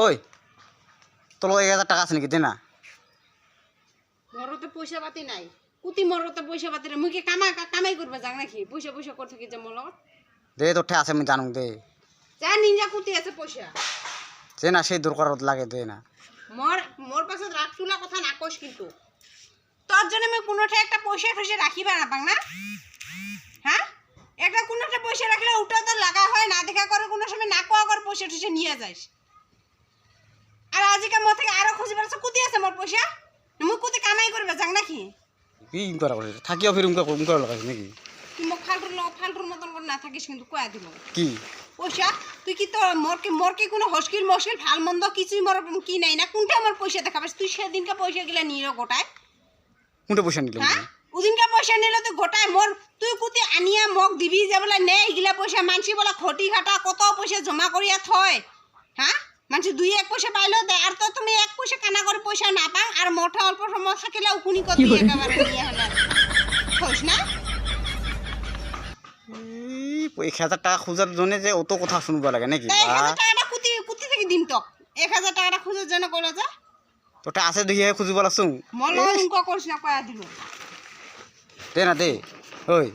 ওই তোর 1000 টাকা আছে নাকি? দে না। মরতে পয়সা পাতি নাই, কুতি মরতে পয়সা পাতি নাই, মুই কি কামাই করবে যাক নাকি? পয়সা পয়সা করতে কি যে মলত দে তোর ঠে আছে আমি জানুম দে। যা নিঞ্জা কুতি আছে পয়সা দে না, সেই দরকার লাগে দে না। মোর পাশে রাখ তুলা কথা না কইস কিন্তু তোর জন্য আমি কোনোটা একটা পয়সা ফসে রাখিবা না পাং না। হ্যাঁ, একটা কোনোটা পয়সা রাখলে ওটা তো লাগা হয় না, দেখা করে কোনো সময় না কোয়া করে পয়সা টসে নিয়ে যাস। আর আজকে মোর থেকে আরো খুঁজে বেড়াচ্ছ কুতি আছে মোর পয়সা, মুই কুতি কামাই করবে যাক নাকি? কি করা করে থাকিও ফির উমকা লাগাইছ নাকি? তুই মোক ফালতুর মতন করে না থাকিস কিন্তু কয়া দিব কি পয়সা। তুই কি তোর মোর কি কোনো হস্কিল মস্কিল ভাল মন্দ কিছুই মোর কি নাই না? কোনটা আমার পয়সা দেখাবাস? তুই সেদিনকে পয়সা গিলা নিয়ে গোটায়। কোনটা পয়সা নিলে? হ্যাঁ, ওদিনকে পয়সা নিলে তুই গোটায় মোর তুই কুতি আনিয়া মগ দিবি যে বলে নে এগুলা পয়সা মানসি বলে খটি খাটা কত পয়সা জমা করিয়া থয়। হ্যাঁ, মানসি 2-1 পয়সা পাইলেও দেয়, আর তো তুমি 1 পয়সা কানা করে পয়সা না পাং, আর মোটা অল্প সময় থাকিলে উকুনি কত একেবারে নিয়ে হলে থইস না। 1000 টাকা খোঁজার জন্য যে অত কথা শুনবা লাগে নাকি? 1000 টাকাটা কুতি থেকে দিম তো, 1000 টাকাটা খুঁজে যেন কইলো যা তোটা আছে দেখি খুঁজব লাগছু। মল উনক করিস না কয়া দিল। দে না দে। ওই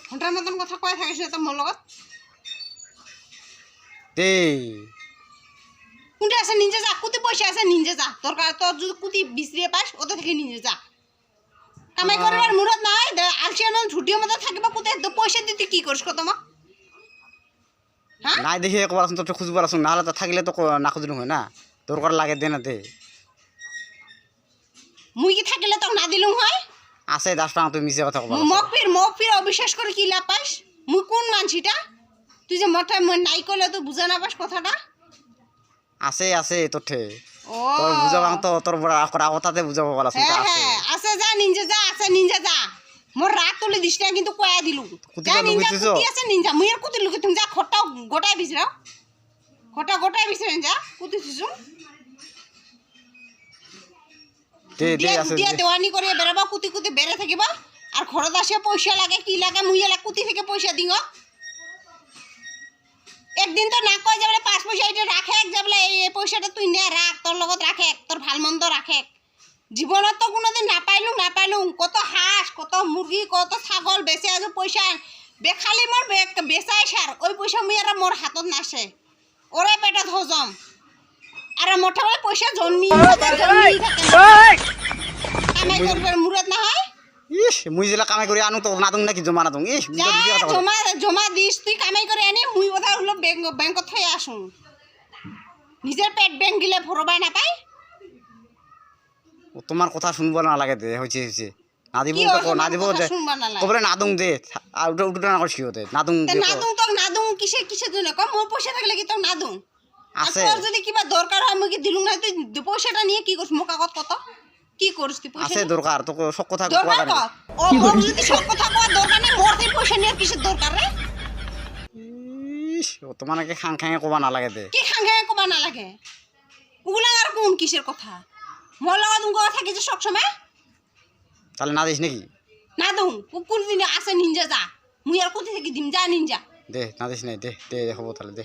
ঘন্টার মতন কথা কয়া থাকিস না তো মোর লগত। দে কোনটা আছে নিঞ্জা যা, কুতি পয়সা আছে নিঞ্জা যা, দরকার তোর যদি কুতি বিচরিয়ে পাস ওটা থেকে নিঞ্জা যা। কামাই করবার মুরত নাই, আলসিয়ানো ঝুটির মতো থাকিবা কুতি পয়সা দিতে কি করিস কত মা? হ্যাঁ, নাই দেখি একবার আসুন তোর খুঁজব লাগছু, নাহলে তো থাকিলে তো না খুঁজলু হয় না। দরকার লাগে দে না দে। মুই কি থাকিলে তো না দিলুম হয়? আছে 10 টাকা তুই মিছে কথা কবা। মগ ফির অবিশ্বাস করে কি লাভ পাস? মুই কোন মানসিটা? তুই যে মঠায় নাই কইলে তো বুঝা না পাস কথাটা। আছে তোর ঠে ও তোর বুঝাবা তো তোর বড় করা কথাতে বুঝাবো বলা আছে। হ্যাঁ, আছে যা নিঞ্জা যা, আছে নিঞ্জা যা। মোর রাত তুলে দিস না কিন্তু কয়া দিলু। যা নিঞ্জা কুতি আছে নিঞ্জা, মুই আর কুতি লুকে তুমি যা খটা গোটায় বিছরাও। খটা গোটায় বিছরেন যা কুতি দিছু। দে আছে দিয়া দেওয়ানি করে বেরাবা কুতি বেরে থাকিবা, আর ঘরত আসে পয়সা লাগে কি লাগে মুই এলা কুতি থেকে পয়সা দিং। একদিন তো না কয় যাবলে 5 পয়সা এটা রাখে যাবলে এই পয়সাটা তুই নে রাখ, তোর লগত রাখে, তোর ভাল মন্দ রাখে। জীবনত তো কোনোদিন না পাইলুম কত হাঁস কত মুরগি কত ছাগল বেচে আজ পয়সা বেখালি মোর বেচাই সার ওই পয়সা মুই আর মোর হাতত নাসে ওরে পেটত হজম। আর মোটা বলে পয়সা জন্মি কামাই করবার মুরত না হয়। ইস মুই যেলা কামাই করে আনু তো না দুং নাকি জমা না দুং। ইস জমা দিস তুই কামাই করে আনি, মুই বোধা হলো ব্যাংকত থৈ আসুন। নিজের পেট ব্যাংক গিলে ভরবাই না পাই। তোমার কথা শুনবো না লাগে দে হইছে না দিব না দিব যে কবরে না দুং দে আর উঠে না করছি হতে না দুং দে না দুং কিসের জন্য কম? মোর পয়সা থাকলে কি তোর না দুং? আছে তোর যদি কিবা দরকার হয় মুই কি দিলুম না? তুই পয়সাটা নিয়ে কি করছিস? মোর কাগজ কত কি করিস তুই? পয়সা আছে দরকার তো সব কথা দরকার কত? ও মোর যদি সব কথা কওয়া দরকার নেই, মোর তুই পয়সা নিয়ে কিসের দরকার রে? ইস তোমার নাকি খাং খাঙে কবা না লাগে দে। কি খাঙ্গে কবা না লাগে? ওগুলা আর কোন কিসের কথা? মোর লাগা তুমি কথা থাকি যে সব সময় তাহলে না দিস নাকি? না দুং কোন দিন আছে নিঞ্জা যা, মুই আর কোথা থেকে দিম যা নিঞ্জা। দে না দিস নাই দে দে হবো তাহলে দে।